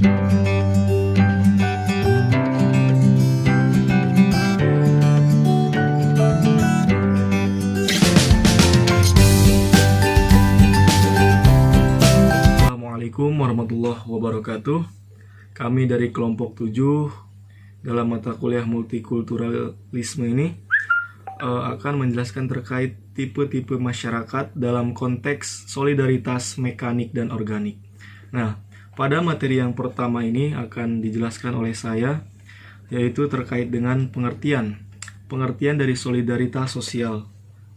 Assalamualaikum warahmatullahi wabarakatuh. Kami dari kelompok 7 dalam mata kuliah multikulturalisme ini akan menjelaskan terkait tipe-tipe masyarakat dalam konteks solidaritas mekanik dan organik. Nah, pada materi yang pertama ini akan dijelaskan oleh saya, yaitu terkait dengan pengertian dari solidaritas sosial.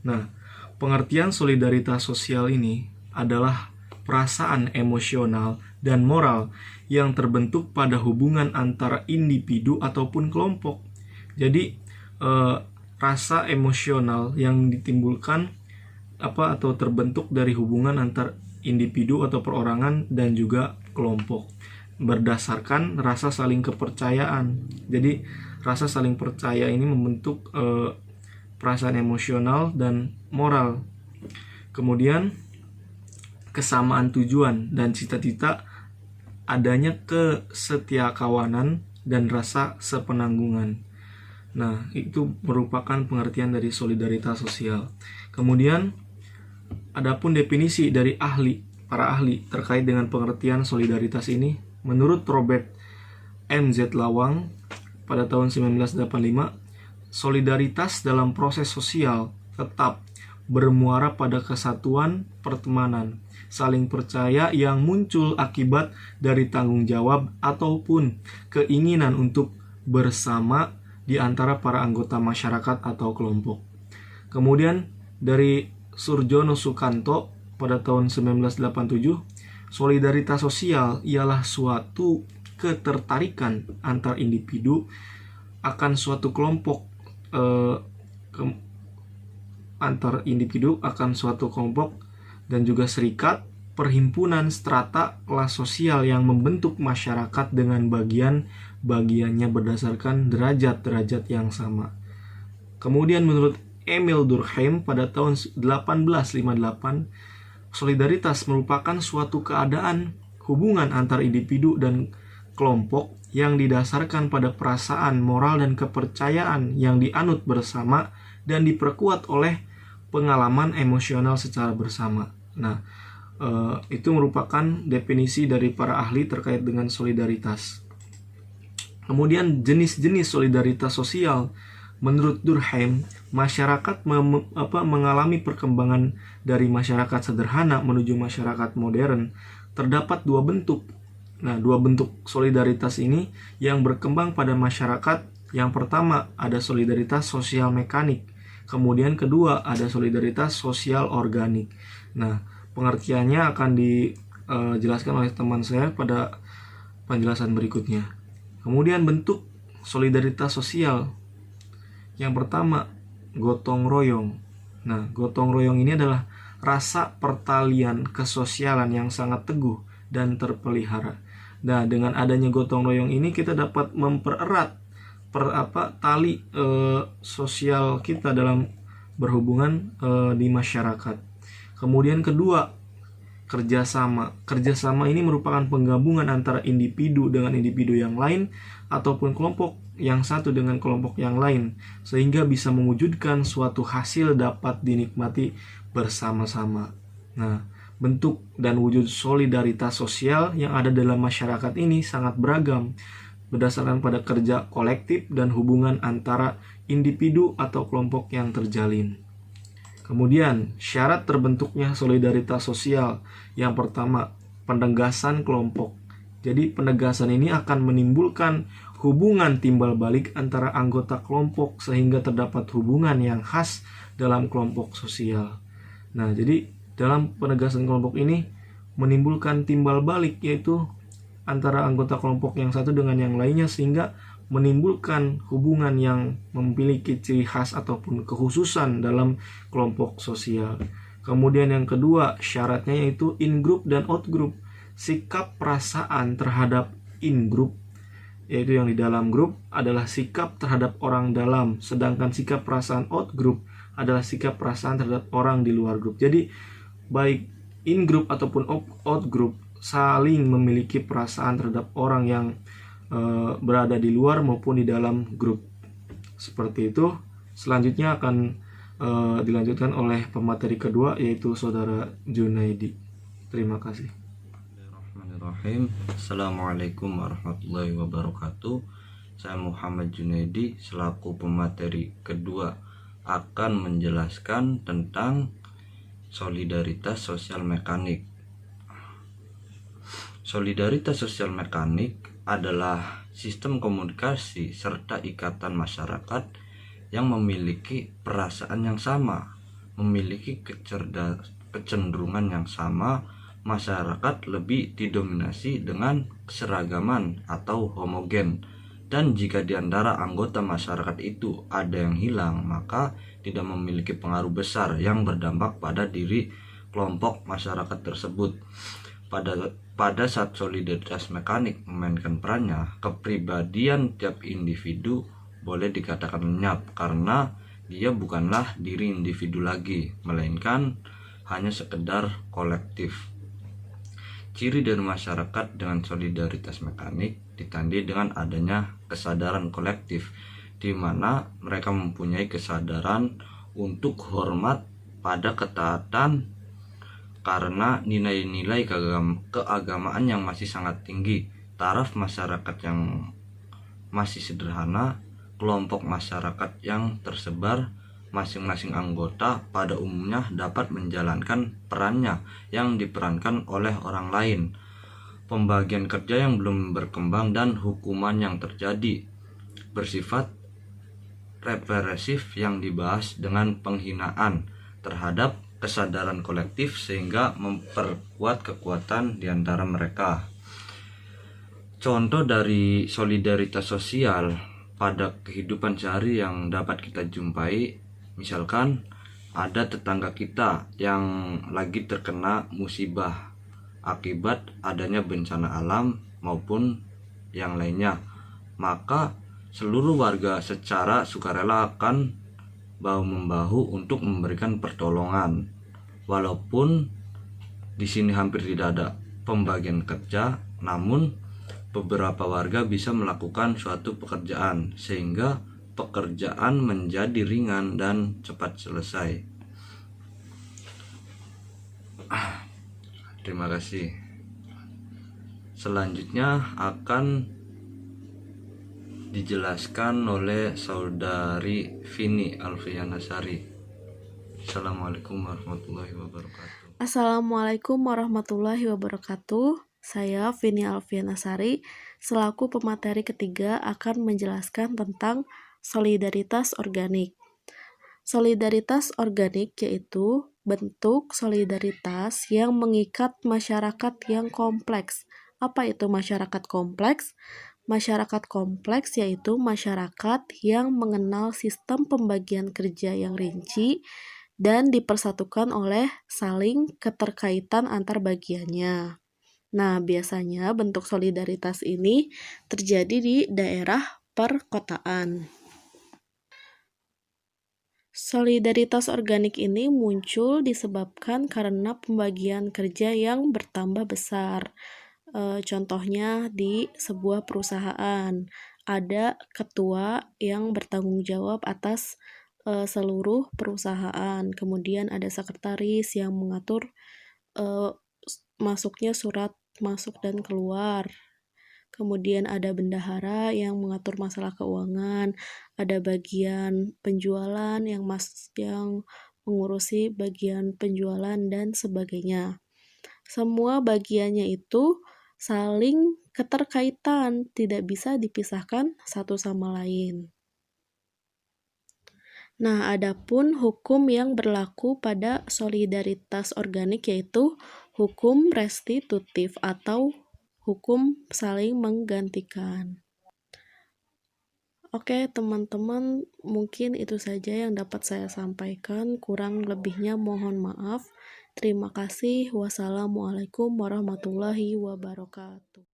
Nah, pengertian solidaritas sosial ini adalah perasaan emosional dan moral yang terbentuk pada hubungan antara individu ataupun kelompok. Jadi rasa emosional yang ditimbulkan atau terbentuk dari hubungan antar individu atau perorangan dan juga kelompok berdasarkan rasa saling kepercayaan. Jadi rasa saling percaya ini membentuk perasaan emosional dan moral. Kemudian kesamaan tujuan dan cita-cita, adanya kesetiakawanan dan rasa sepenanggungan. Nah, itu merupakan pengertian dari solidaritas sosial. Kemudian, adapun definisi dari para ahli terkait dengan pengertian solidaritas ini, menurut Robert M.Z. Lawang pada tahun 1985, solidaritas dalam proses sosial tetap bermuara pada kesatuan pertemanan, saling percaya yang muncul akibat dari tanggung jawab ataupun keinginan untuk bersama di antara para anggota masyarakat atau kelompok. Kemudian dari Surjono Sukanto pada tahun 1987, solidaritas sosial ialah suatu ketertarikan antar individu akan suatu kelompok dan juga serikat, perhimpunan strata kelas sosial yang membentuk masyarakat dengan bagian-bagiannya berdasarkan derajat-derajat yang sama. Kemudian menurut Emil Durkheim pada tahun 1858, solidaritas merupakan suatu keadaan hubungan antar individu dan kelompok yang didasarkan pada perasaan moral dan kepercayaan yang dianut bersama dan diperkuat oleh pengalaman emosional secara bersama. Nah, itu merupakan definisi dari para ahli terkait dengan solidaritas. Kemudian jenis-jenis solidaritas sosial, menurut Durkheim, masyarakat mengalami perkembangan dari masyarakat sederhana menuju masyarakat modern. Terdapat dua bentuk. Nah, dua bentuk solidaritas ini yang berkembang pada masyarakat. Yang pertama ada solidaritas sosial mekanik. Kemudian kedua ada solidaritas sosial organik. Nah, pengertiannya akan dijelaskan oleh teman saya pada penjelasan berikutnya. Kemudian bentuk solidaritas sosial. Yang pertama, gotong royong. Nah, gotong royong ini adalah rasa pertalian kesosialan yang sangat teguh dan terpelihara. Nah, dengan adanya gotong royong ini kita dapat mempererat tali sosial kita dalam berhubungan di masyarakat. Kemudian kedua, kerjasama. Kerjasama ini merupakan penggabungan antara individu dengan individu yang lain ataupun kelompok yang satu dengan kelompok yang lain sehingga bisa mewujudkan suatu hasil dapat dinikmati bersama-sama. Nah, bentuk dan wujud solidaritas sosial yang ada dalam masyarakat ini sangat beragam berdasarkan pada kerja kolektif dan hubungan antara individu atau kelompok yang terjalin. Kemudian, syarat terbentuknya solidaritas sosial. Yang pertama, penegasan kelompok. Jadi, penegasan ini akan menimbulkan hubungan timbal balik antara anggota kelompok sehingga terdapat hubungan yang khas dalam kelompok sosial. Nah, jadi dalam penegasan kelompok ini menimbulkan timbal balik, yaitu antara anggota kelompok yang satu dengan yang lainnya sehingga menimbulkan hubungan yang memiliki ciri khas ataupun kekhususan dalam kelompok sosial. Kemudian yang kedua, syaratnya yaitu in-group dan out-group. Sikap perasaan terhadap in-group, yaitu yang di dalam grup, adalah sikap terhadap orang dalam, sedangkan sikap perasaan out-group adalah sikap perasaan terhadap orang di luar grup. Jadi, baik in-group ataupun out-group, saling memiliki perasaan terhadap orang yang berada di luar maupun di dalam grup. Seperti itu. Selanjutnya akan dilanjutkan oleh pemateri kedua, yaitu Saudara Junaidi. Terima kasih. Bismillahirrahmanirrahim. Assalamualaikum warahmatullahi wabarakatuh. Saya Muhammad Junaidi selaku pemateri kedua akan menjelaskan tentang solidaritas sosial mekanik. Solidaritas sosial mekanik adalah sistem komunikasi serta ikatan masyarakat yang memiliki perasaan yang sama, memiliki kecenderungan yang sama. Masyarakat lebih didominasi dengan keseragaman atau homogen, dan jika di antara anggota masyarakat itu ada yang hilang, maka tidak memiliki pengaruh besar yang berdampak pada diri kelompok masyarakat tersebut. Pada saat solidaritas mekanik memainkan perannya, kepribadian tiap individu boleh dikatakan lenyap karena dia bukanlah diri individu lagi, melainkan hanya sekedar kolektif. Ciri dari masyarakat dengan solidaritas mekanik ditandai dengan adanya kesadaran kolektif, di mana mereka mempunyai kesadaran untuk hormat pada ketaatan karena nilai-nilai keagamaan yang masih sangat tinggi. Taraf masyarakat yang masih sederhana, kelompok masyarakat yang tersebar, masing-masing anggota pada umumnya dapat menjalankan perannya yang diperankan oleh orang lain. Pembagian kerja yang belum berkembang dan hukuman yang terjadi bersifat represif yang dibahas dengan penghinaan terhadap kesadaran kolektif sehingga memperkuat kekuatan di antara mereka. Contoh dari solidaritas sosial pada kehidupan sehari yang dapat kita jumpai, misalkan ada tetangga kita yang lagi terkena musibah akibat adanya bencana alam maupun yang lainnya, maka seluruh warga secara sukarela akan bahu-membahu untuk memberikan pertolongan. Walaupun di sini hampir tidak ada pembagian kerja, namun beberapa warga bisa melakukan suatu pekerjaan sehingga pekerjaan menjadi ringan dan cepat selesai. Terima kasih. Selanjutnya akan dijelaskan oleh Saudari Vini Alfianasari. Assalamualaikum warahmatullahi wabarakatuh. Assalamualaikum warahmatullahi wabarakatuh. Saya Vini Alfianasari selaku pemateri ketiga akan menjelaskan tentang solidaritas organik. Solidaritas organik yaitu bentuk solidaritas yang mengikat masyarakat yang kompleks. Apa itu masyarakat kompleks? Masyarakat kompleks yaitu masyarakat yang mengenal sistem pembagian kerja yang rinci dan dipersatukan oleh saling keterkaitan antar bagiannya. Nah, biasanya bentuk solidaritas ini terjadi di daerah perkotaan. Solidaritas organik ini muncul disebabkan karena pembagian kerja yang bertambah besar. Contohnya di sebuah perusahaan, ada ketua yang bertanggung jawab atas seluruh perusahaan. Kemudian ada sekretaris yang mengatur masuknya surat masuk dan keluar. Kemudian ada bendahara yang mengatur masalah keuangan, ada bagian penjualan yang mengurusi bagian penjualan dan sebagainya. Semua bagiannya itu saling keterkaitan, tidak bisa dipisahkan satu sama lain. Nah, adapun hukum yang berlaku pada solidaritas organik yaitu hukum restitutif atau hukum saling menggantikan. Oke, teman-teman, mungkin itu saja yang dapat saya sampaikan. Kurang lebihnya mohon maaf. Terima kasih. Wassalamualaikum warahmatullahi wabarakatuh.